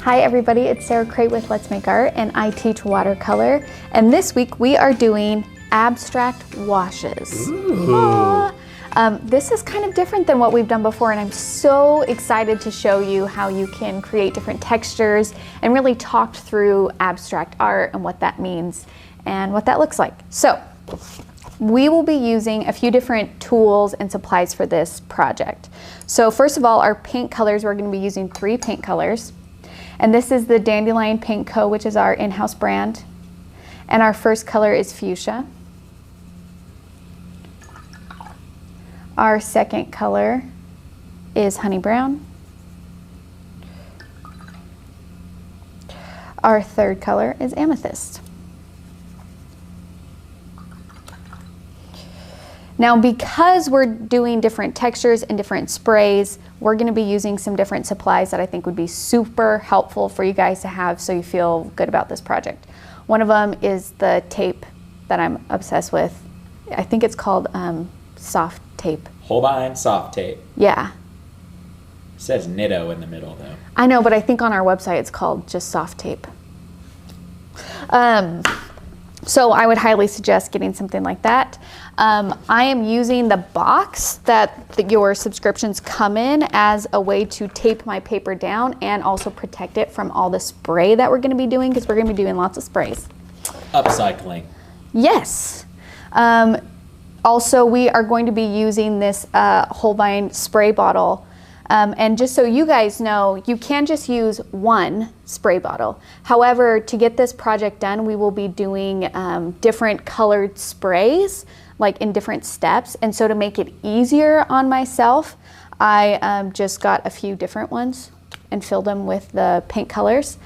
Hi everybody, it's Sarah Cray with Let's Make Art, and I teach watercolor. And this week we are doing abstract washes. This is kind of different than what we've done before, and I'm so excited to show you how you can create different textures and really talk through abstract art and what that means and what that looks like. So we will be using a few different tools and supplies for this project. So first of all, our paint colors, we're going to be using 3 paint colors. And this is the Dandelion Paint Co., which is our in-house brand. And our first color is Fuschia. Our second color is Honey Brown. Our third color is Amythyst. Now, because we're doing different textures and different sprays, we're going to be using some different supplies that I think would be super helpful for you guys to have so you feel good about this project. One of them is the tape that I'm obsessed with. I think it's called soft tape. Holbein soft tape. Yeah. It says Nitto in the middle though. I know, but I think on our website it's called just soft tape. So I would highly suggest getting something like that. I am using the box that your subscriptions come in as a way to tape my paper down and also protect it from all the spray that we're going to be doing, because we're going to be doing lots of sprays. Upcycling. Yes. Also, we are going to be using this Holbein spray bottle. And just so you guys know, you can just use one spray bottle. However, to get this project done, we will be doing different colored sprays, like in different steps. And so to make it easier on myself, I just got a few different ones and filled them with the paint colors.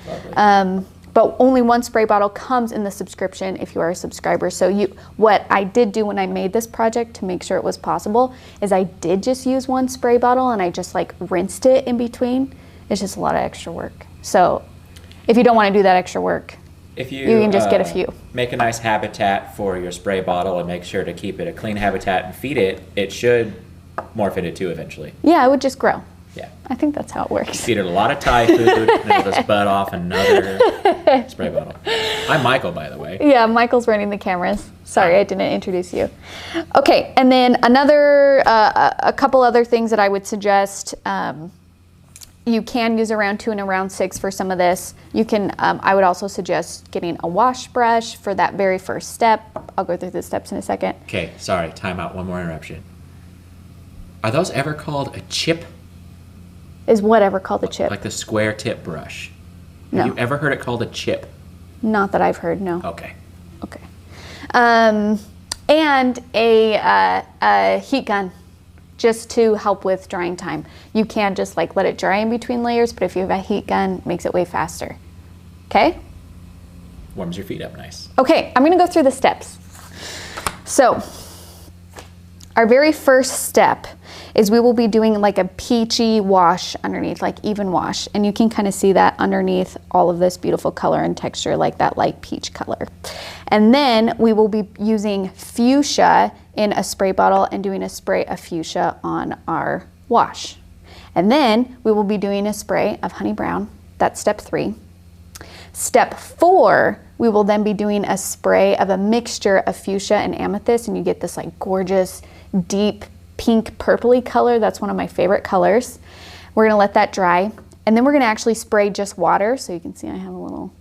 But only one spray bottle comes in the subscription if you are a subscriber. So what I did do when I made this project to make sure it was possible is I did just use one spray bottle and I just like rinsed it in between. It's just a lot of extra work. So if you don't want to do that extra work, if you can just get a few. Make a nice habitat for your spray bottle and make sure to keep it a clean habitat and feed it, it should morph into 2 eventually. Yeah, it would just grow. Yeah. I think that's how it works. Feed it a lot of Thai food and it'll just bud off another spray bottle. I'm Michael, by the way. Yeah, Michael's running the cameras. Sorry, I didn't introduce you. Okay, and then a couple other things that I would suggest. You can use around 2 and around 6 for some of this. You can. I would also suggest getting a wash brush for that very first step. I'll go through the steps in a second. Okay, sorry, time out, one more interruption. Are those ever called a chip? Is whatever called a chip. Like the square tip brush. No. Have you ever heard it called a chip? Not that I've heard, no. Okay. Okay. And a heat gun, just to help with drying time. You can just like let it dry in between layers, but if you have a heat gun, it makes it way faster. Okay? Warms your feet up nice. Okay, I'm gonna go through the steps. So, our very first step is we will be doing like a peachy wash underneath, like even wash. And you can kind of see that underneath all of this beautiful color and texture, like that light peach color. And then we will be using fuchsia in a spray bottle and doing a spray of fuchsia on our wash. And then we will be doing a spray of honey brown. That's step 3. Step 4, we will then be doing a spray of a mixture of fuchsia and amethyst, and you get this like gorgeous, deep pink purpley color. That's one of my favorite colors. We're gonna let that dry, and then we're gonna actually spray just water. So you can see I have a little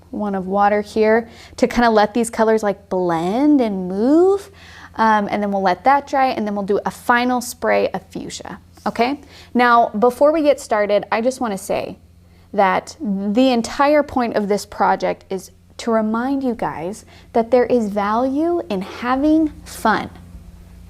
one of water here to kind of let these colors like blend and move. And then we'll let that dry, and then we'll do a final spray of fuchsia. Okay? Now, before we get started, I just wanna say that the entire point of this project is to remind you guys that there is value in having fun.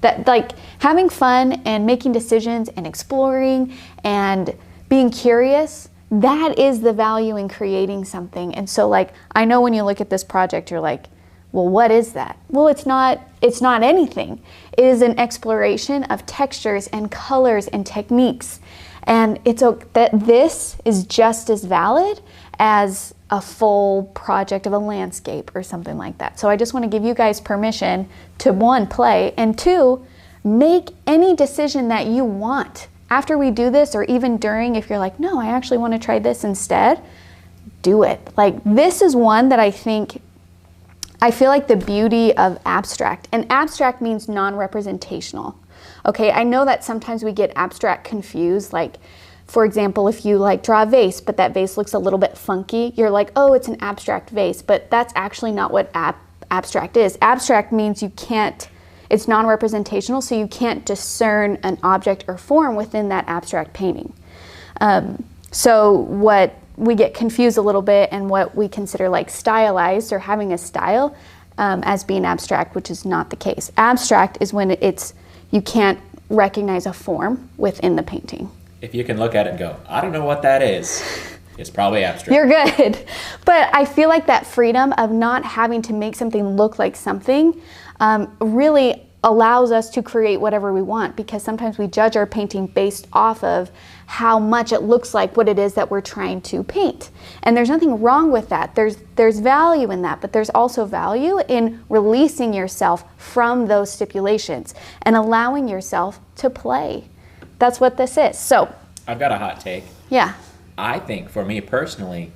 That like having fun and making decisions and exploring and being curious, that is the value in creating something. And so like, I know when you look at this project, you're like, well, what is that? Well, it's not anything. It is an exploration of textures and colors and techniques. And that this is just as valid as a full project of a landscape or something like that. So I just want to give you guys permission to 1, play, and 2, make any decision that you want. After we do this, or even during, if you're like, no, I actually want to try this instead, do it. Like, this is one that I feel like the beauty of abstract, and abstract means non-representational. Okay, I know that sometimes we get abstract confused. Like, for example, if you like draw a vase, but that vase looks a little bit funky, you're like, oh, it's an abstract vase, but that's actually not what abstract is. Abstract means it's non-representational, so you can't discern an object or form within that abstract painting. So what we get confused a little bit, and what we consider like stylized or having a style as being abstract, which is not the case. Abstract is when you can't recognize a form within the painting. If you can look at it and go, I don't know what that is, it's probably abstract. You're good. But I feel like that freedom of not having to make something look like something really allows us to create whatever we want, because sometimes we judge our painting based off of how much it looks like what it is that we're trying to paint. And there's nothing wrong with that. There's value in that, but there's also value in releasing yourself from those stipulations and allowing yourself to play. That's what this is. So I've got a hot take. Yeah. I think for me personally,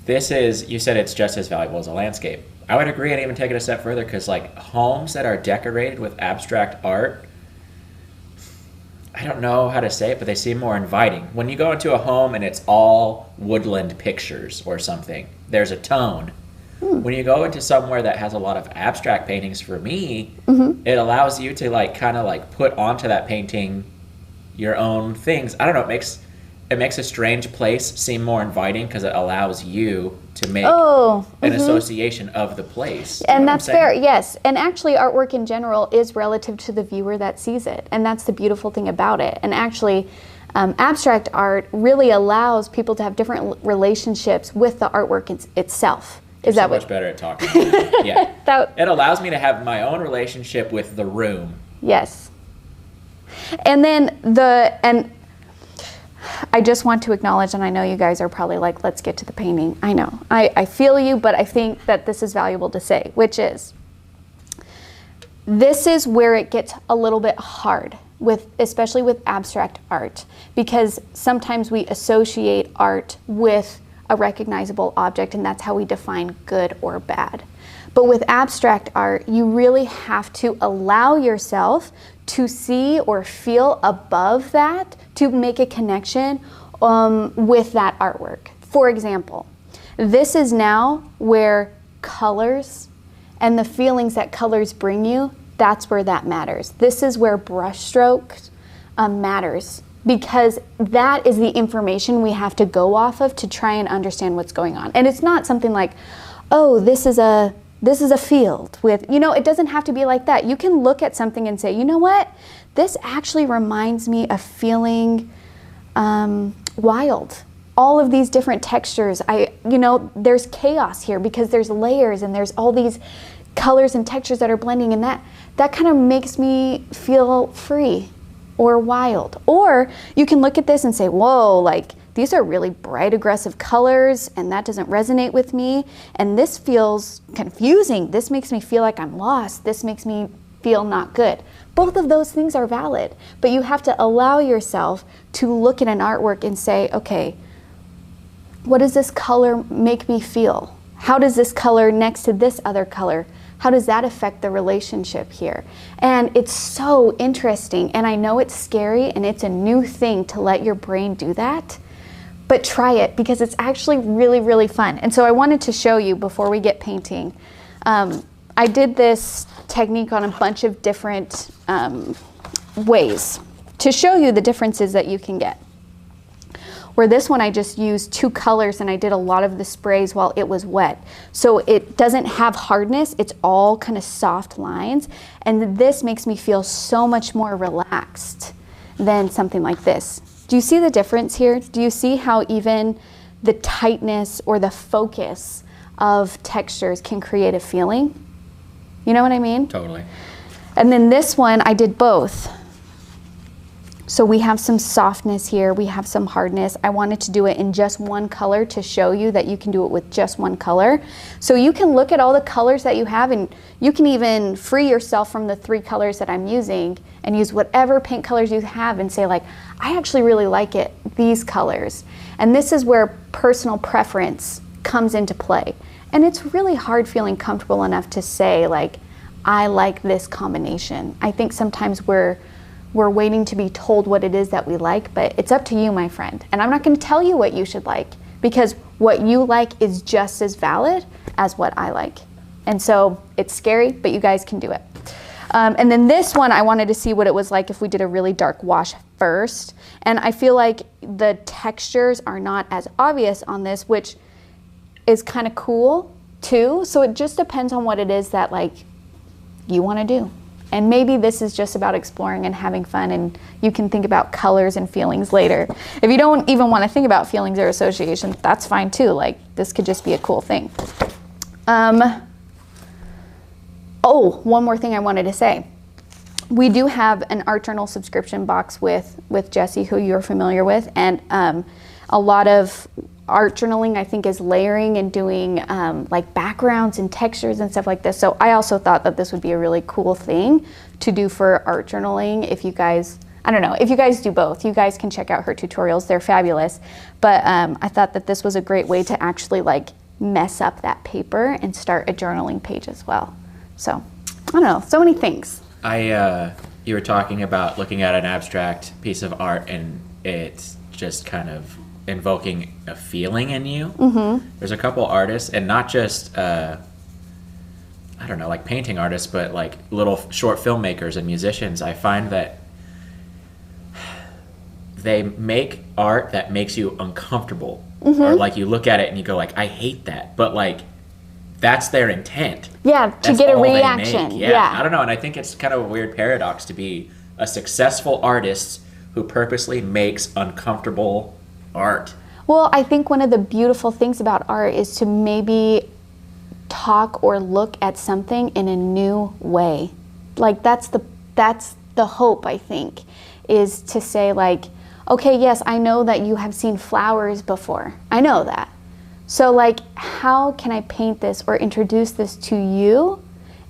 this is, you said it's just as valuable as a landscape. I would agree, and even take it a step further, because like homes that are decorated with abstract art, I don't know how to say it, but they seem more inviting. When you go into a home and it's all woodland pictures or something, there's a tone. When you go into somewhere that has a lot of abstract paintings, for me, it allows you to like kind of like put onto that painting your own things. I don't know, it makes a strange place seem more inviting, because it allows you to make an association of the place. And that's fair, yes. And actually, artwork in general is relative to the viewer that sees it. And that's the beautiful thing about it. And actually, abstract art really allows people to have different relationships with the artwork itself. Is that much better at talking? Yeah. It allows me to have my own relationship with the room. Yes. And then I just want to acknowledge, and I know you guys are probably like, let's get to the painting. I know. I feel you, but I think that this is valuable to say, which is, this is where it gets a little bit hard, especially with abstract art, because sometimes we associate art with a recognizable object, and that's how we define good or bad. But with abstract art, you really have to allow yourself to see or feel above that to make a connection with that artwork. For example, this is now where colors and the feelings that colors bring you, that's where that matters. This is where brushstrokes matters, because that is the information we have to go off of to try and understand what's going on. And it's not something like, oh, this is a field with, it doesn't have to be like that. You can look at something and say, you know what? This actually reminds me of feeling wild. All of these different textures. There's chaos here because there's layers and there's all these colors and textures that are blending, and that kind of makes me feel free or wild. Or you can look at this and say, whoa, like these are really bright, aggressive colors, and that doesn't resonate with me. And this feels confusing. This makes me feel like I'm lost. This makes me feel not good. Both of those things are valid, but you have to allow yourself to look at an artwork and say, okay, what does this color make me feel? How does this color next to this other color, how does that affect the relationship here? And it's so interesting, and I know it's scary and it's a new thing to let your brain do that, but try it because it's actually really, really fun. And so I wanted to show you before we get painting. I did this technique on a bunch of different ways to show you the differences that you can get. Where this one I just used 2 colors and I did a lot of the sprays while it was wet. So it doesn't have hardness, it's all kind of soft lines. And this makes me feel so much more relaxed than something like this. Do you see the difference here? Do you see how even the tightness or the focus of textures can create a feeling? You know what I mean? Totally. And then this one, I did both. So we have some softness here, we have some hardness. I wanted to do it in just one color to show you that you can do it with just one color. So you can look at all the colors that you have, and you can even free yourself from the 3 colors that I'm using and use whatever paint colors you have and say like, I actually really like it, these colors. And this is where personal preference comes into play. And it's really hard feeling comfortable enough to say like, I like this combination. I think sometimes we're waiting to be told what it is that we like, but it's up to you, my friend. And I'm not going to tell you what you should like, because what you like is just as valid as what I like. And so it's scary, but you guys can do it. And then this one, I wanted to see what it was like if we did a really dark wash first. And I feel like the textures are not as obvious on this, which is kind of cool too. So it just depends on what it is that like you want to do. And maybe this is just about exploring and having fun, and you can think about colors and feelings later. If you don't even want to think about feelings or associations, that's fine too. Like, this could just be a cool thing. Oh, one more thing I wanted to say. We do have an art journal subscription box with Jessie, who you're familiar with, and a lot of art journaling, I think, is layering and doing like backgrounds and textures and stuff like this. So I also thought that this would be a really cool thing to do for art journaling. If you guys, I don't know, if you guys do both, you guys can check out her tutorials. They're fabulous. But I thought that this was a great way to actually like mess up that paper and start a journaling page as well. So I don't know, so many things. You were talking about looking at an abstract piece of art and it's just kind of invoking a feeling in you. Mm-hmm. There's a couple artists, and not just I don't know, like painting artists, but like little short filmmakers and musicians. I find that they make art that makes you uncomfortable. Mm-hmm. Or like you look at it and you go like, I hate that, but like that's their intent. Yeah, to that's get a reaction. Yeah, I don't know, and I think it's kind of a weird paradox to be a successful artist who purposely makes uncomfortable art. Well, I think one of the beautiful things about art is to maybe talk or look at something in a new way. Like that's the hope, I think, is to say like, okay, yes, I know that you have seen flowers before. I know that. So like, how can I paint this or introduce this to you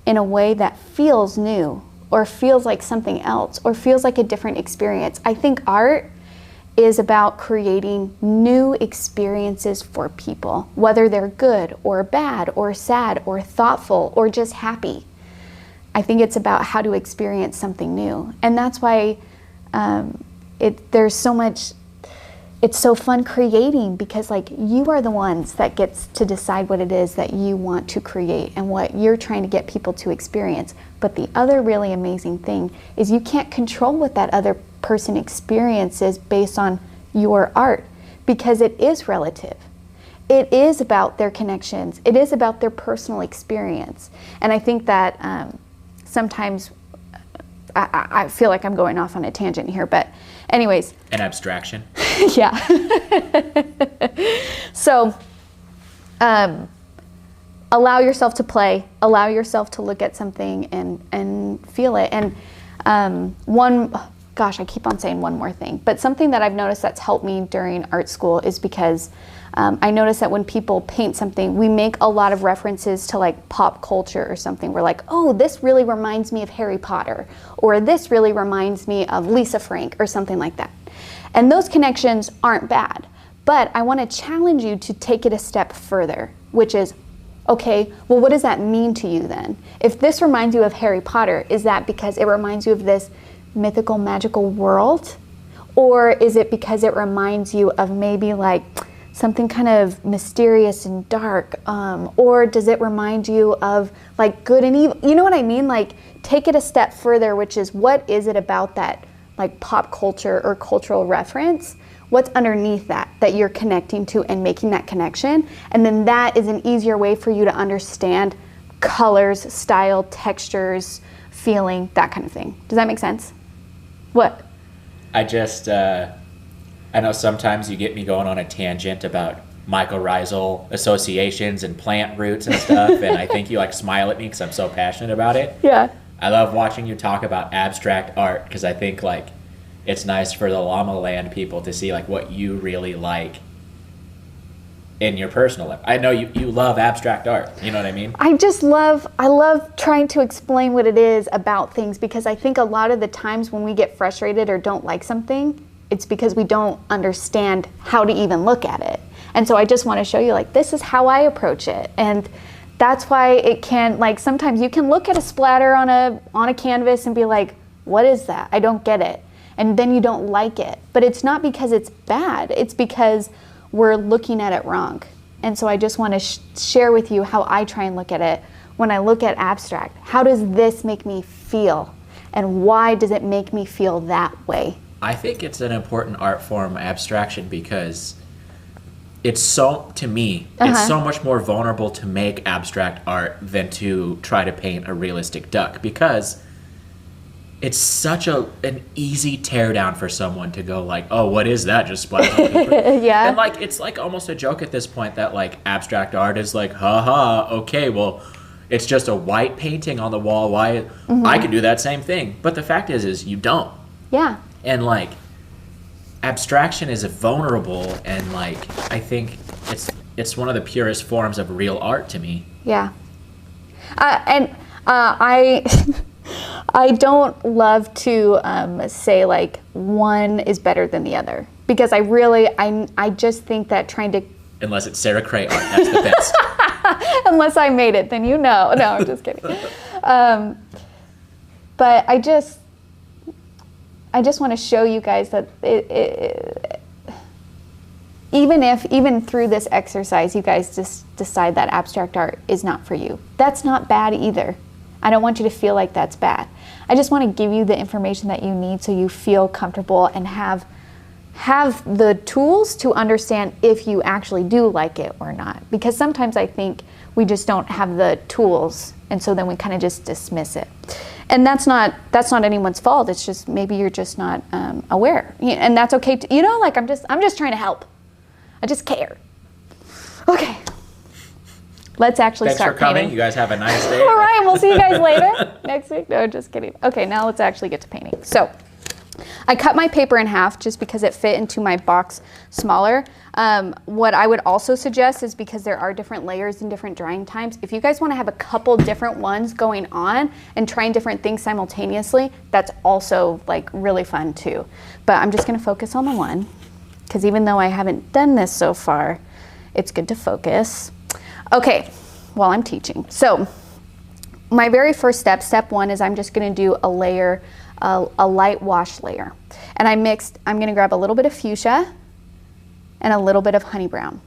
in a way that feels new or feels like something else or feels like a different experience? I think art is about creating new experiences for people, whether they're good or bad or sad or thoughtful or just happy. I think it's about how to experience something new. And that's why there's so much, it's so fun creating, because like you are the ones that gets to decide what it is that you want to create and what you're trying to get people to experience. But the other really amazing thing is you can't control what that other person experiences based on your art, because it is relative. It is about their connections. It is about their personal experience. And I think that sometimes I feel like I'm going off on a tangent here, but anyways. An abstraction. Yeah. So allow yourself to play, allow yourself to look at something and feel it. And gosh, I keep on saying one more thing, but something that I've noticed that's helped me during art school is because I notice that when people paint something, we make a lot of references to like pop culture or something. We're like, oh, this really reminds me of Harry Potter, or this really reminds me of Lisa Frank, or something like that. And those connections aren't bad, but I want to challenge you to take it a step further, which is, okay, well, what does that mean to you then? If this reminds you of Harry Potter, is that because it reminds you of this mythical, magical world? Or is it because it reminds you of maybe like something kind of mysterious and dark? Or does it remind you of like good and evil? You know what I mean? Like, take it a step further, which is, what is it about that like pop culture or cultural reference? What's underneath that you're connecting to and making that connection? And then that is an easier way for you to understand colors, style, textures, feeling, that kind of thing. Does that make sense? What? I just, I know sometimes you get me going on a tangent about mycorrhizal associations and plant roots and stuff, and I think you like smile at me because I'm so passionate about it. Yeah. I love watching you talk about abstract art because I think like it's nice for the Llama Land people to see like what you really like in your personal life. I know you love abstract art. You know what I mean? I love trying to explain what it is about things, because I think a lot of the times when we get frustrated or don't like something, it's because we don't understand how to even look at it. And so I just want to show you, like, this is how I approach it. And that's why it can, like, sometimes you can look at a splatter on a canvas and be like, what is that? I don't get it. And then you don't like it. But it's not because it's bad. It's because we're looking at it wrong. And so I just want to share with you how I try and look at it when I look at abstract. How does this make me feel? And why does it make me feel that way? I think it's an important art form, abstraction, because it's so, to me, it's so much more vulnerable to make abstract art than to try to paint a realistic duck, because it's such an easy teardown for someone to go like, oh, what is that? Just splatters on paper. Yeah. And like, it's like almost a joke at this point that like abstract art is like, haha, okay, well, it's just a white painting on the wall. Why? I could do that same thing. But the fact is you don't. Yeah. And like, abstraction is vulnerable, and like, I think it's one of the purest forms of real art to me. Yeah. I don't love to say like one is better than the other, because I just think that trying to, unless it's Sarah Cray art, that's the best. Unless I made it, then you know. No, I'm just kidding. But I just want to show you guys that even through this exercise, you guys just decide that abstract art is not for you. That's not bad either. I don't want you to feel like that's bad. I just want to give you the information that you need so you feel comfortable and have the tools to understand if you actually do like it or not. Because sometimes I think we just don't have the tools, and so then we kind of just dismiss it. And that's not anyone's fault. It's just maybe you're just not aware, and that's okay. Like I'm just trying to help. I just care. Okay. Let's actually start painting. Thanks for coming. You guys have a nice day. All right, we'll see you guys later next week. No, just kidding. Okay, now let's actually get to painting. So I cut my paper in half just because it fit into my box smaller. What I would also suggest is, because there are different layers and different drying times, if you guys want to have a couple different ones going on and trying different things simultaneously, that's also like really fun too. But I'm just going to focus on the one, because even though I haven't done this so far, it's good to focus. Okay, while I'm teaching. So my very first step one, is I'm just going to do a layer, a light wash layer. And I'm going to grab a little bit of fuchsia and a little bit of honey brown.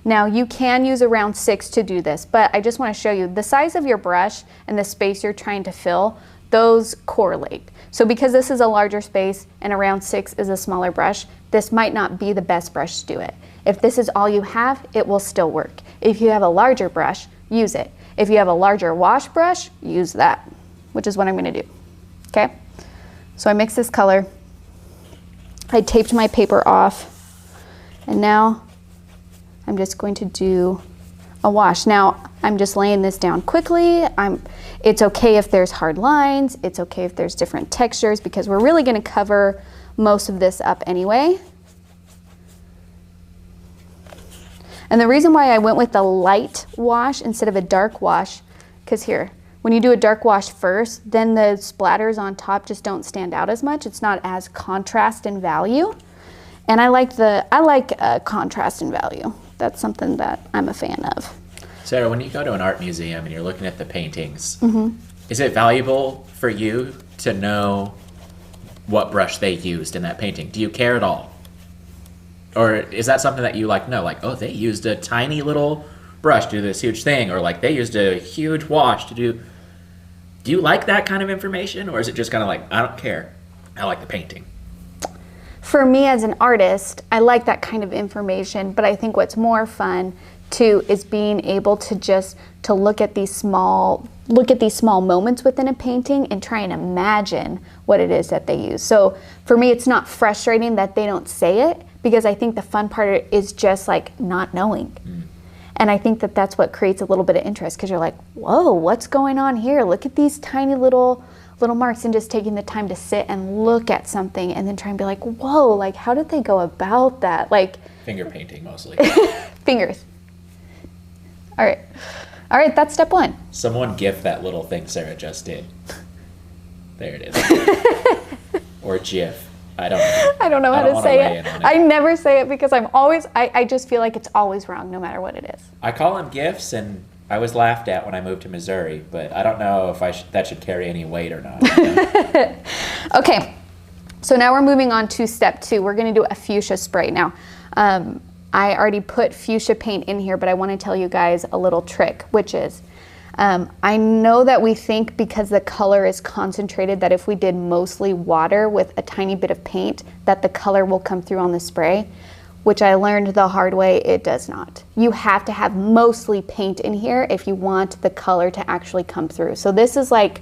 Now you can use a round 6 to do this, but I just want to show you the size of your brush and the space you're trying to fill, those correlate. So because this is a larger space and a round 6 is a smaller brush, this might not be the best brush to do it. If this is all you have, it will still work. If you have a larger brush, use it. If you have a larger wash brush, use that, which is what I'm going to do. Okay? So I mix this color. I taped my paper off. And now I'm just going to do a wash. Now I'm just laying this down quickly. It's okay if there's hard lines. It's okay if there's different textures, because we're really going to cover most of this up anyway. And the reason why I went with the light wash instead of a dark wash, because here, when you do a dark wash first, then the splatters on top just don't stand out as much. It's not as contrast in value. And I like contrast in value. That's something that I'm a fan of. Sarah, when you go to an art museum and you're looking at the paintings, is it valuable for you to know what brush they used in that painting? Do you care at all? Or is that something that you know, like, oh, they used a tiny little brush to do this huge thing, or like they used a huge wash to do you like that kind of information, or is it just kind of like, I don't care, I like the painting? For me as an artist, I like that kind of information, but I think what's more fun too is being able to look at these small moments within a painting and try and imagine what it is that they use. So for me, it's not frustrating that they don't say it, because I think the fun part is just like not knowing. And I think that that's what creates a little bit of interest, because you're like, whoa, what's going on here? Look at these tiny little little marks and just taking the time to sit and look at something and then try and be like, whoa, like how did they go about that? Like Finger painting mostly. fingers. All right. All right, that's step 1. Someone gif that little thing Sarah just did. There it is. Or GIF. I don't know. I don't know how to say it. I never say it because I just feel like it's always wrong no matter what it is. I call them GIFs, and I was laughed at when I moved to Missouri, but I don't know if that should carry any weight or not. You know? Okay, so now we're moving on to step 2. We're going to do a fuchsia spray. Now, I already put fuchsia paint in here, but I want to tell you guys a little trick, which is I know that we think because the color is concentrated that if we did mostly water with a tiny bit of paint that the color will come through on the spray, which I learned the hard way, it does not. You have to have mostly paint in here if you want the color to actually come through. So this is like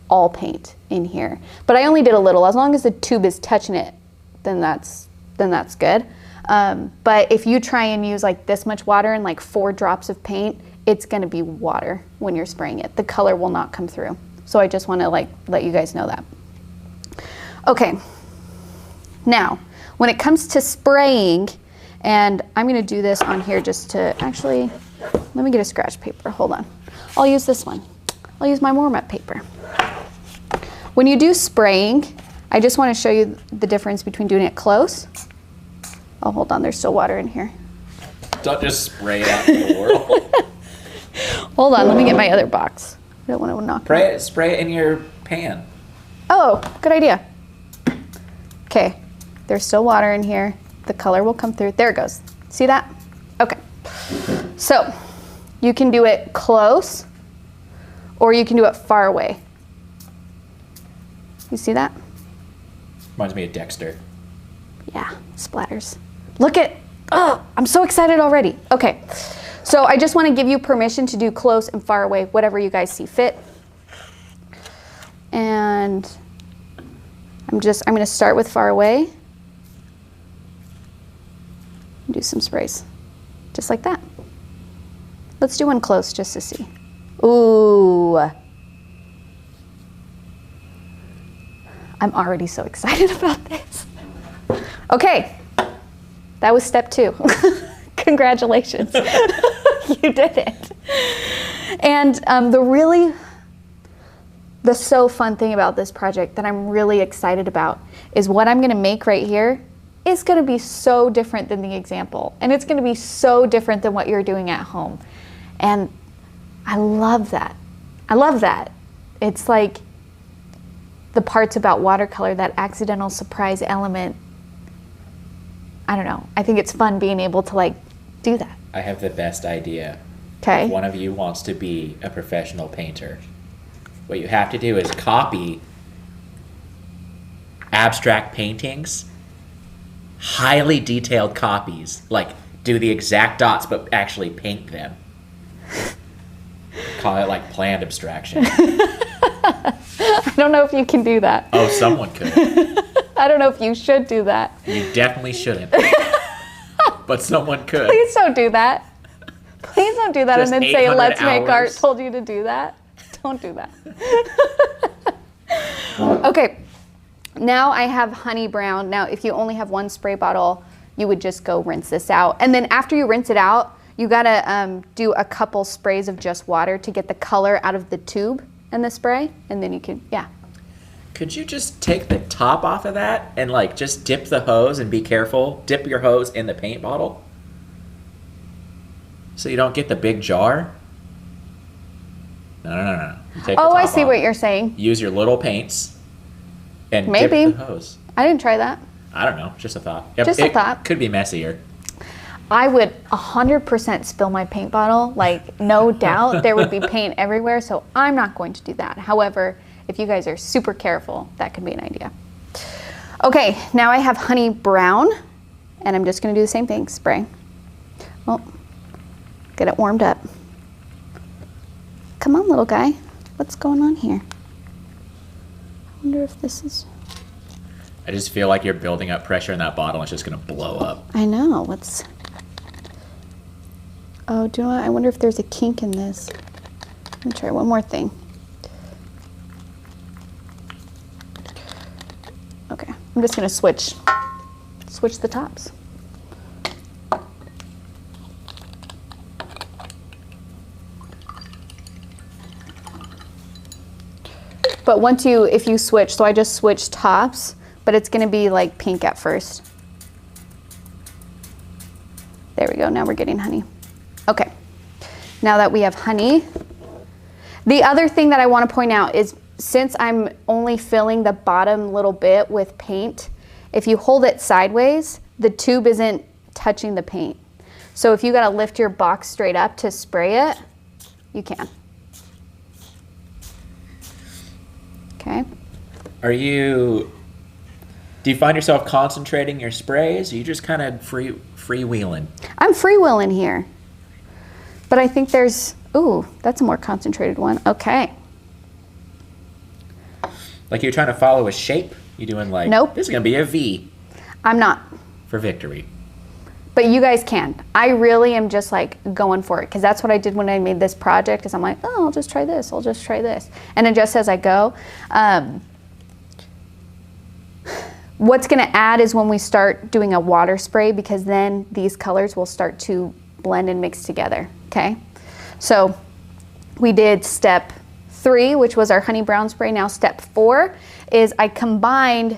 all paint in here, but I only did a little. As long as the tube is touching it, then that's good. But if you try and use like this much water and like 4 drops of paint, it's gonna be water when you're spraying it. The color will not come through. So I just wanna like let you guys know that. Okay, now when it comes to spraying, and I'm gonna do this on here just to actually, let me get a scratch paper, hold on. I'll use this one. I'll use my warm-up paper. When you do spraying, I just wanna show you the difference between doing it close. Oh, hold on, there's still water in here. Don't just spray it out in the world. Hold on, let me get my other box. I don't want to knock it. Spray it in your pan. Oh, good idea. Okay, there's still water in here. The color will come through. There it goes. See that? Okay. So you can do it close or you can do it far away. You see that? Reminds me of Dexter. Yeah, splatters. Look at, oh, I'm so excited already. Okay, so I just want to give you permission to do close and far away, whatever you guys see fit. And I'm going to start with far away. Do some sprays, just like that. Let's do one close just to see. Ooh. I'm already so excited about this. Okay, that was step 2. Congratulations, you did it. And the so fun thing about this project that I'm really excited about is what I'm gonna make right here is gonna be so different than the example. And it's gonna be so different than what you're doing at home. And I love that. I love that. It's like the parts about watercolor, that accidental surprise element. I don't know. I think it's fun being able to like do that. I have the best idea. Okay. If one of you wants to be a professional painter, what you have to do is copy abstract paintings, highly detailed copies, like do the exact dots but actually paint them. Call it like planned abstraction. I don't know if you can do that. Oh, someone could. I don't know if you should do that. You definitely shouldn't. But someone could. Please don't do that. Please don't do that Just and then say, let's make art hours. told you to do that. Don't do that. Okay, now I have honey brown. Now, if you only have one spray bottle, you would just go rinse this out. And then after you rinse it out, you gotta do a couple sprays of just water to get the color out of the tube and the spray. And then you can, yeah. Could you just take the top off of that and like just dip the hose and be careful? Dip your hose in the paint bottle so you don't get the big jar? No. You take the Oh, top I see off. what you're saying. Use your little paints and Maybe. dip the hose. I didn't try that. I don't know, just a thought. Yep, Just a thought. Could be messier. I would 100% spill my paint bottle, like no doubt. There would be paint everywhere, so I'm not going to do that. However, if you guys are super careful, that could be an idea. Okay, now I have honey brown, and I'm just gonna do the same thing, spray. Well, get it warmed up. Come on, little guy. What's going on here? I wonder if this is... I just feel like you're building up pressure in that bottle and it's just gonna blow up. I know, what's... Oh, do you know what? I wonder if there's a kink in this. Let me try one more thing. I'm just gonna switch the tops. But if you switch, so I just switched tops, but it's gonna be like pink at first. There we go, now we're getting honey. Okay, now that we have honey, the other thing that I wanna point out is since I'm only filling the bottom little bit with paint, if you hold it sideways, the tube isn't touching the paint. So if you gotta lift your box straight up to spray it, you can. Okay. Do you find yourself concentrating your sprays? Or are you just kind of freewheeling? I'm freewheeling here. But I think ooh, that's a more concentrated one. Okay. Like you're trying to follow a shape? You doing like, nope. This is going to be a V. I'm not. For victory. But you guys can. I really am just like going for it because that's what I did when I made this project is I'm like, oh, I'll just try this. I'll just try this. And then just as I go. What's going to add is when we start doing a water spray because then these colors will start to blend and mix together. Okay. So we did step 3, which was our honey brown spray. Now step 4 is I combined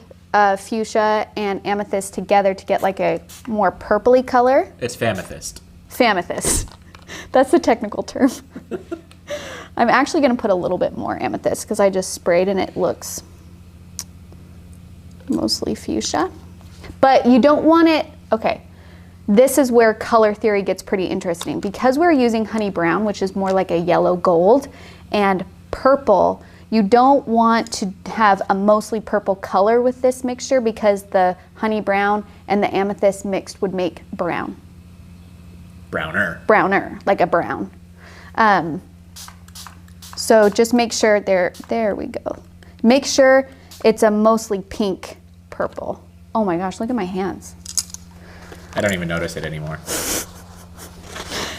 fuchsia and amethyst together to get like a more purpley color. It's Amythyst. Amythyst. That's the technical term. I'm actually going to put a little bit more amethyst because I just sprayed and it looks mostly fuchsia. But you don't want it, okay, this is where color theory gets pretty interesting. Because we're using honey brown, which is more like a yellow gold, and purple, you don't want to have a mostly purple color with this mixture because the honey brown and the amethyst mixed would make brown. Browner, like a brown. So just make sure there we go. Make sure it's a mostly pink purple. Oh my gosh, look at my hands. I don't even notice it anymore.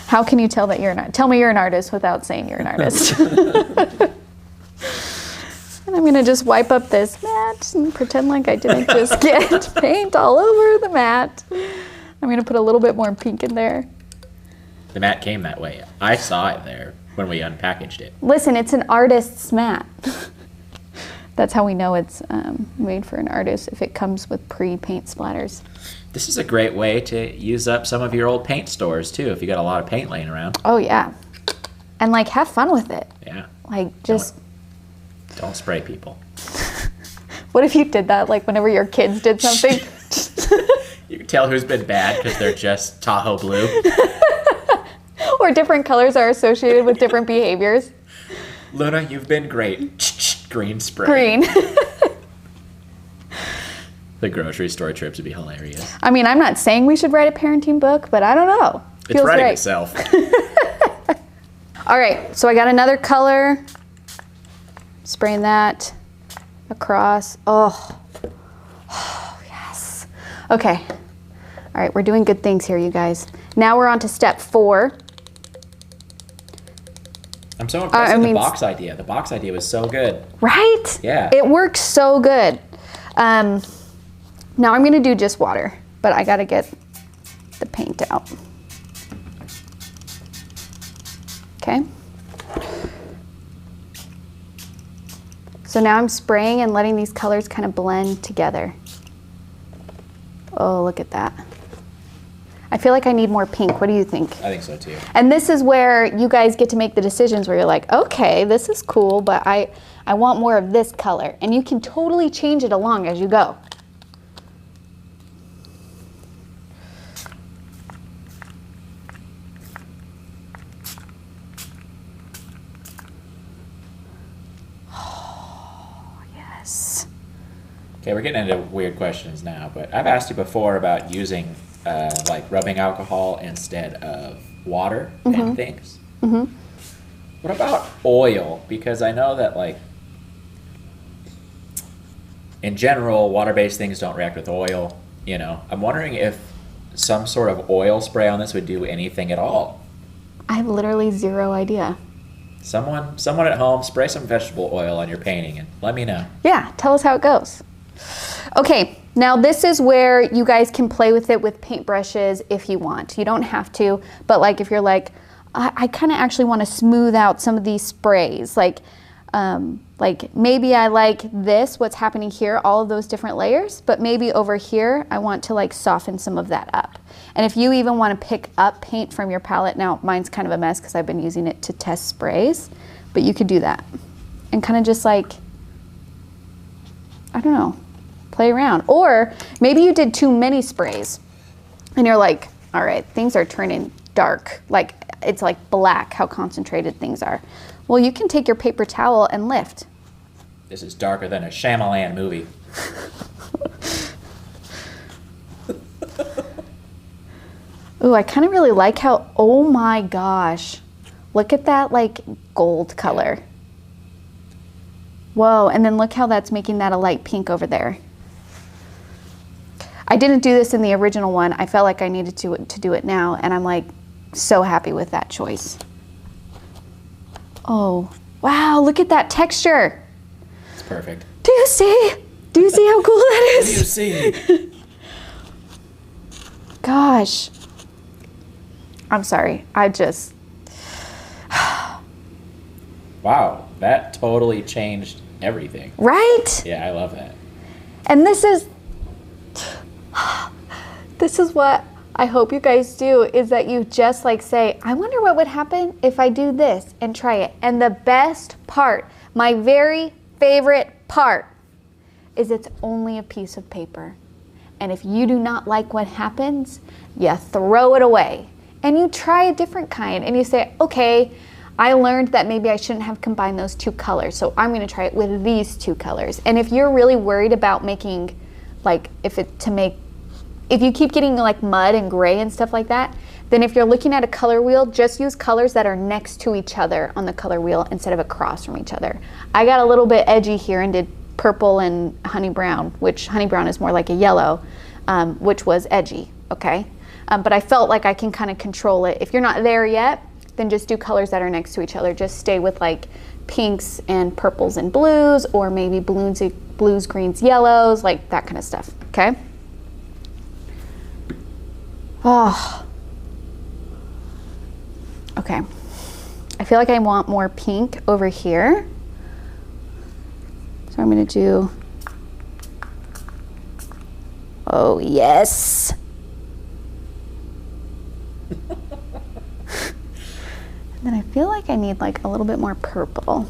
How can you tell that you're not? Tell me you're an artist without saying you're an artist. And I'm gonna just wipe up this mat and pretend like I didn't just get paint all over the mat. I'm gonna put a little bit more pink in there. The mat came that way. I saw it there when we unpackaged it. Listen, it's an artist's mat. That's how we know it's made for an artist if it comes with pre-paint splatters. This is a great way to use up some of your old paint stores too if you got a lot of paint laying around. Oh yeah. And like have fun with it. Yeah. Like just don't spray people. What if you did that like whenever your kids did something? You can tell who's been bad because they're just Tahoe blue. Or different colors are associated with different behaviors. Luna, you've been great. Green spray. Green. The grocery store trips would be hilarious. I mean, I'm not saying we should write a parenting book, but I don't know. It's writing itself. All right, so I got another color. Spraying that across. Oh, yes. Okay. All right, we're doing good things here, you guys. Now we're on to step 4. I'm so impressed with the box idea. The box idea was so good. Right? Yeah. It works so good. Now I'm gonna do just water, but I gotta get the paint out. Okay. So now I'm spraying and letting these colors kind of blend together. Oh, look at that. I feel like I need more pink. What do you think? I think so too. And this is where you guys get to make the decisions where you're like, okay, this is cool, but I want more of this color. And you can totally change it along as you go. Oh, yes. Okay, we're getting into weird questions now, but I've asked you before about using like rubbing alcohol instead of water and things. Mm-hmm. What about oil? Because I know that like in general, water-based things don't react with oil. You know, I'm wondering if some sort of oil spray on this would do anything at all. I have literally zero idea. Someone at home, spray some vegetable oil on your painting and let me know. Yeah, tell us how it goes. Okay, Now this is where you guys can play with it with paintbrushes if you want. You don't have to, but like if you're like, I kind of actually want to smooth out some of these sprays, like maybe I like this, what's happening here, all of those different layers, but maybe over here I want to like soften some of that up. And if you even want to pick up paint from your palette, now mine's kind of a mess because I've been using it to test sprays, but you could do that and kind of just like, I don't know, play around. Or maybe you did too many sprays and you're like, all right, things are turning dark, like it's like black how concentrated things are. Well, you can take your paper towel and lift. This is darker than a Shyamalan movie. Ooh, I kind of really like how, oh my gosh, look at that like gold color. Whoa, and then look how that's making that a light pink over there. I didn't do this in the original one. I felt like I needed to do it now, and I'm like so happy with that choice. Oh, wow, look at that texture. It's perfect. Do you see? Do you see how cool that is? Do you see? Gosh. I'm sorry. I just... Wow, that totally changed everything. Right? Yeah, I love that. And this is what I hope you guys do, is that you just like say, I wonder what would happen if I do this, and try it. And the best part, my very favorite part, is it's only a piece of paper. And if you do not like what happens, you throw it away and you try a different kind and you say, okay, I learned that maybe I shouldn't have combined those two colors, so I'm going to try it with these two colors. And if you're really worried about making, like, if you keep getting like mud and gray and stuff like that, then if you're looking at a color wheel, just use colors that are next to each other on the color wheel instead of across from each other. I got a little bit edgy here and did purple and honey brown, which honey brown is more like a yellow, which was edgy, okay? But I felt like I can kind of control it. If you're not there yet, then just do colors that are next to each other. Just stay with like pinks and purples and blues, or maybe blues, greens, yellows, like that kind of stuff, okay? Oh, okay. I feel like I want more pink over here. So I'm gonna do, oh yes. And then I feel like I need like a little bit more purple.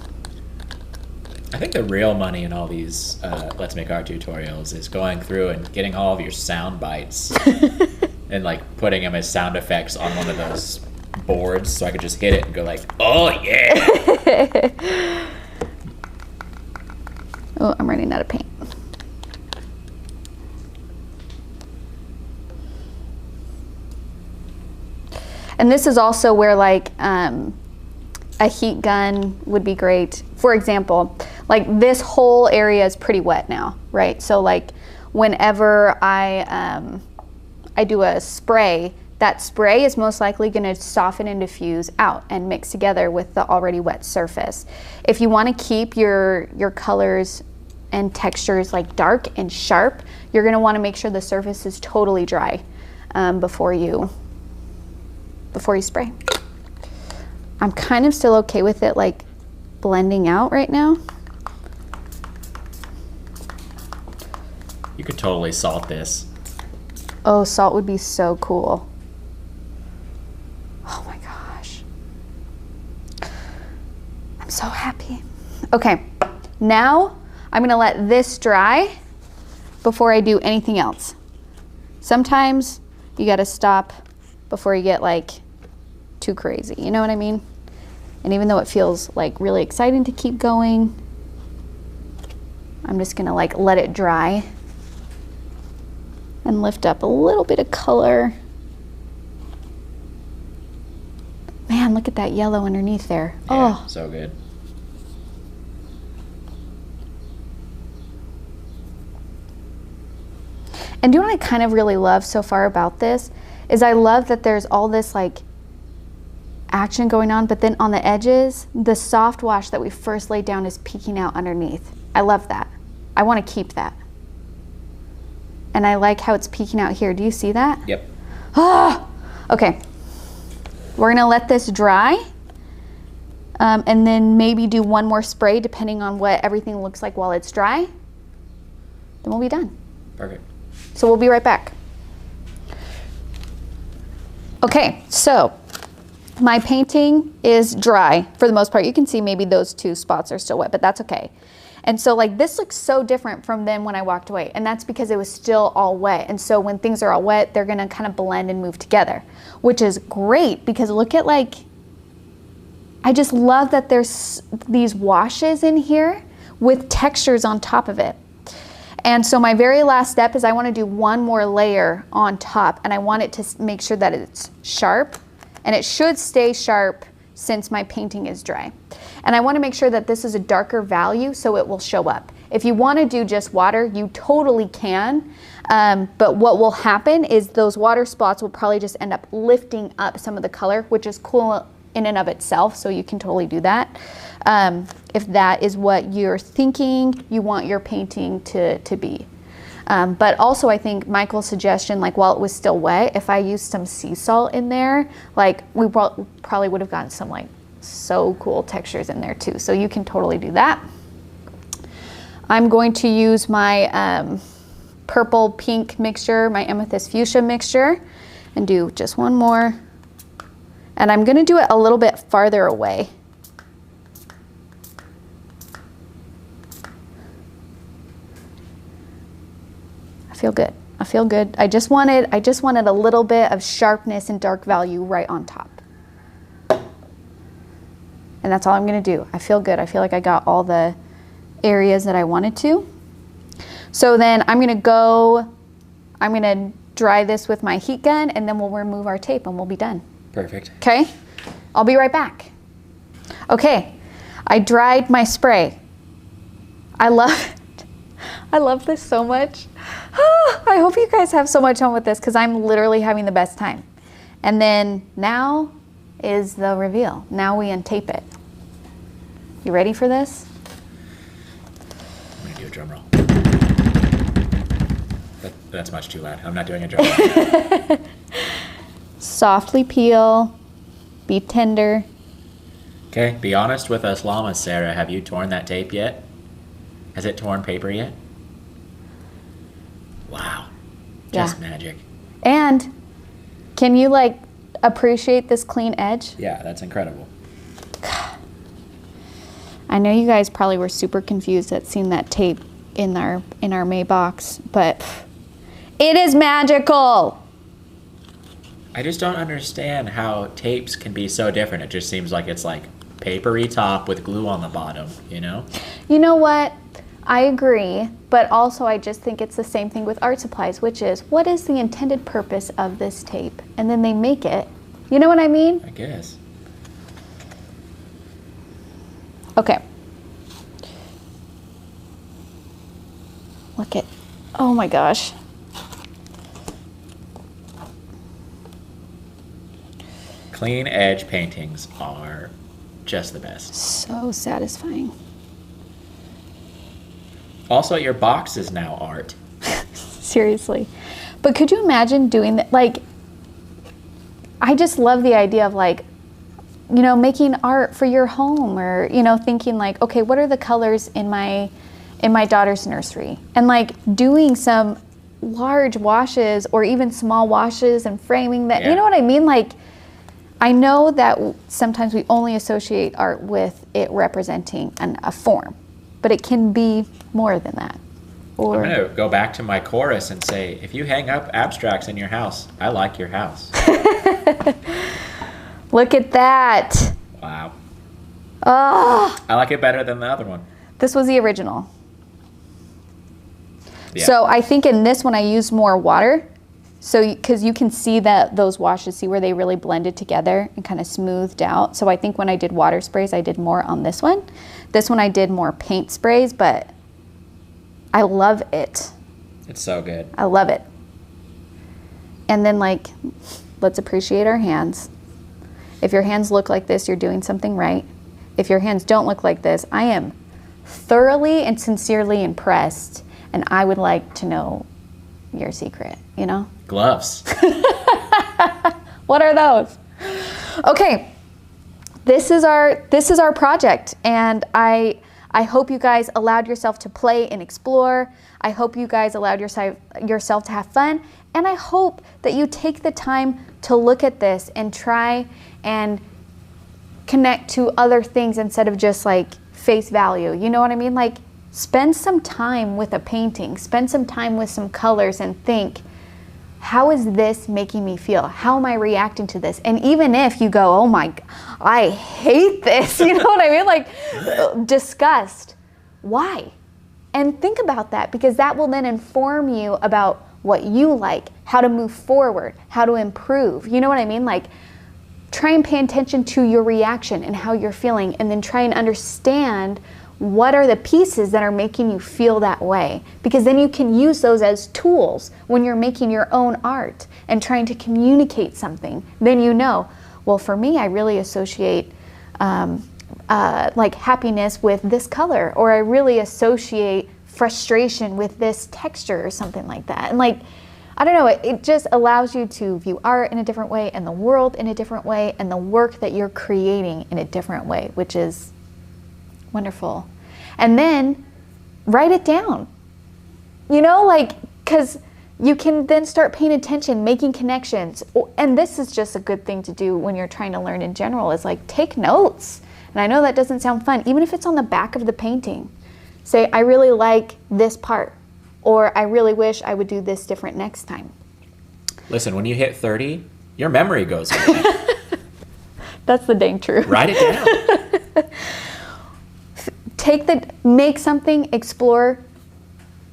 I think the real money in all these Let's Make Art tutorials is going through and getting all of your sound bites and like putting them as sound effects on one of those boards so I could just hit it and go like, oh yeah. Oh, I'm running out of paint. And this is also where like a heat gun would be great. For example, like this whole area is pretty wet now, right? So like whenever I do a spray, that spray is most likely going to soften and diffuse out and mix together with the already wet surface. If you want to keep your colors and textures like dark and sharp, you're going to want to make sure the surface is totally dry before you spray. I'm kind of still okay with it like blending out right now. You could totally salt this. Oh, salt would be so cool. Oh my gosh. I'm so happy. Okay, now I'm gonna let this dry before I do anything else. Sometimes you gotta stop before you get like too crazy, you know what I mean? And even though it feels like really exciting to keep going, I'm just gonna like let it dry and lift up a little bit of color. Man, look at that yellow underneath there. Yeah, oh, so good. And do you know what I kind of really love so far about this is I love that there's all this like action going on, but then on the edges, the soft wash that we first laid down is peeking out underneath. I love that. I want to keep that. And I like how it's peeking out here. Do you see that? Yep. Ah! Okay. We're gonna let this dry. And then maybe do one more spray depending on what everything looks like while it's dry. Then we'll be done. Perfect. So we'll be right back. Okay, so my painting is dry for the most part. You can see maybe those 2 spots are still wet, but that's okay. And so like this looks so different from then when I walked away, and that's because it was still all wet. And so when things are all wet, they're gonna kind of blend and move together, which is great because look at like, I just love that there's these washes in here with textures on top of it. And so my very last step is I want to do one more layer on top, and I want it to make sure that it's sharp, and it should stay sharp since my painting is dry. And I want to make sure that this is a darker value so it will show up. If you want to do just water, you totally can, but what will happen is those water spots will probably just end up lifting up some of the color, which is cool in and of itself, so you can totally do that. If that is what you're thinking you want your painting to be. But also I think Michael's suggestion, like while it was still wet, if I used some sea salt in there, like we probably would have gotten some like so cool textures in there too. So you can totally do that. I'm going to use my purple pink mixture, my Amythyst Fuschia mixture, and do just one more. And I'm gonna do it a little bit farther away. I feel good. I feel good. I just wanted a little bit of sharpness and dark value right on top. And that's all I'm gonna do. I feel good. I feel like I got all the areas that I wanted to. So then I'm gonna dry this with my heat gun, and then we'll remove our tape and we'll be done. Perfect. Okay, I'll be right back. Okay, I dried my spray. I love it. I love this so much. I hope you guys have so much fun with this because I'm literally having the best time. And then now is the reveal. Now we untape it. You ready for this? I'm gonna do a drum roll. That's much too loud. I'm not doing a drum roll. Softly peel, be tender. Okay, be honest with us llamas, Sarah. Have you torn that tape yet? Has it torn paper yet? Wow, just magic. And can you like appreciate this clean edge? Yeah, that's incredible. I know you guys probably were super confused at seeing that tape in our May box, but it is magical. I just don't understand how tapes can be so different. It just seems like it's like papery top with glue on the bottom, you know? You know what? I agree, but also I just think it's the same thing with art supplies, which is what is the intended purpose of this tape? And then they make it. You know what I mean? I guess. Okay. Look at, oh my gosh. Clean edge paintings are just the best. So satisfying. Also, your box is now art. Seriously. But could you imagine doing that? Like, I just love the idea of like, you know, making art for your home, or, you know, thinking like, okay, what are the colors in my daughter's nursery? And like doing some large washes or even small washes and framing that, you know what I mean? Like, I know that sometimes we only associate art with it representing a form, but it can be more than that. Or, I'm going to go back to my chorus and say, if you hang up abstracts in your house, I like your house. Look at that. Wow. Oh, I like it better than the other one. this was the original. Yeah. So I think in this one I used more water. So, because you can see that those washes, see where they really blended together and kind of smoothed out. So I think when I did water sprays, I did more on this one. This one I did more paint sprays, but I love it. It's so good. I love it. And then like, let's appreciate our hands. If your hands look like this, you're doing something right. If your hands don't look like this, I am thoroughly and sincerely impressed, and I would like to know your secret, you know? Gloves. What are those? Okay, this is our project, and I hope you guys allowed yourself to play and explore. I hope you guys allowed yourself to have fun, and I hope that you take the time to look at this and try and connect to other things instead of just like face value. You know what I mean? Like, spend some time with a painting, spend some time with some colors, and think, how is this making me feel? How am I reacting to this? And even if you go, oh my, I hate this, you know what I mean? Like, disgust, why? And think about that, because that will then inform you about what you like, how to move forward, how to improve. You know what I mean? Like, try and pay attention to your reaction and how you're feeling, and then try and understand what are the pieces that are making you feel that way, because then you can use those as tools when you're making your own art and trying to communicate something. Then you know, well, for me, I really associate like happiness with this color, or I really associate frustration with this texture or something like that. And like, I don't know, it just allows you to view art in a different way, and the world in a different way, and the work that you're creating in a different way, which is wonderful. And then write it down, you know, like, because you can then start paying attention, making connections. And this is just a good thing to do when you're trying to learn in general, is like, take notes. And I know that doesn't sound fun, even if it's on the back of the painting. Say, I really like this part, or I really wish I would do this different next time. Listen, when you hit 30, your memory goes away. That's the dang truth. Write it down. Make something, explore,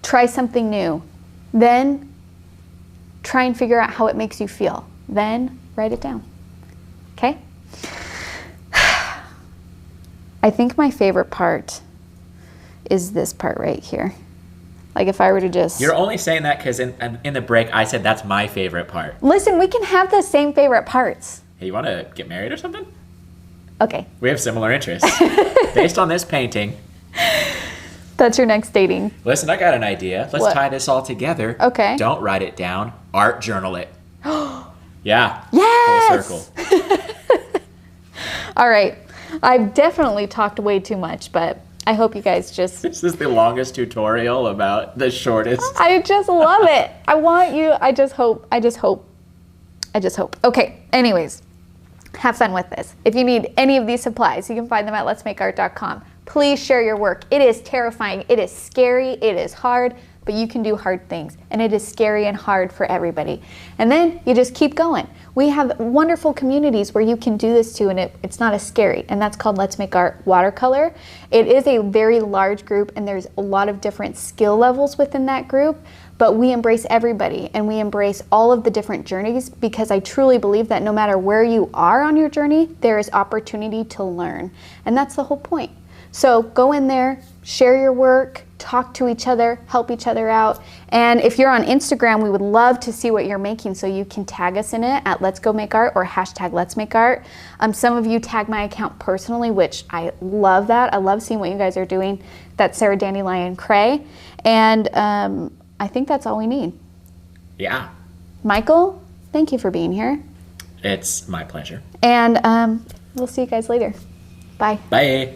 try something new. Then try and figure out how it makes you feel. Then write it down. Okay? I think my favorite part is this part right here. Like, if I were to just... You're only saying that because in the break, I said that's my favorite part. Listen, we can have the same favorite parts. Hey, you want to get married or something? Okay. We have similar interests. Based on this painting. That's your next dating. Listen, I got an idea. Let's tie this all together. Okay. Don't write it down. Art journal it. Yeah. Yes! Full circle. All right. I've definitely talked way too much, but I hope you guys just... This is the longest tutorial about the shortest. I just love it. I want you... I just hope. Okay, anyways, have fun with this. If you need any of these supplies, you can find them at letsmakeart.com. Please share your work. It is terrifying. It is scary. It is hard, but you can do hard things. And it is scary and hard for everybody. And then you just keep going. We have wonderful communities where you can do this too, and it's not as scary. And that's called Let's Make Art Watercolor. It is a very large group, and there's a lot of different skill levels within that group. But we embrace everybody, and we embrace all of the different journeys, because I truly believe that no matter where you are on your journey, there is opportunity to learn. And that's the whole point. So go in there, share your work, talk to each other, help each other out. And if you're on Instagram, we would love to see what you're making, so you can tag us in it at Let's Go Make Art or hashtag Let's Make Art. Some of you tag my account personally, which I love that. I love seeing what you guys are doing. That's Sarah Cray. And I think that's all we need. Yeah. Michael, thank you for being here. It's my pleasure. And we'll see you guys later. Bye. Bye.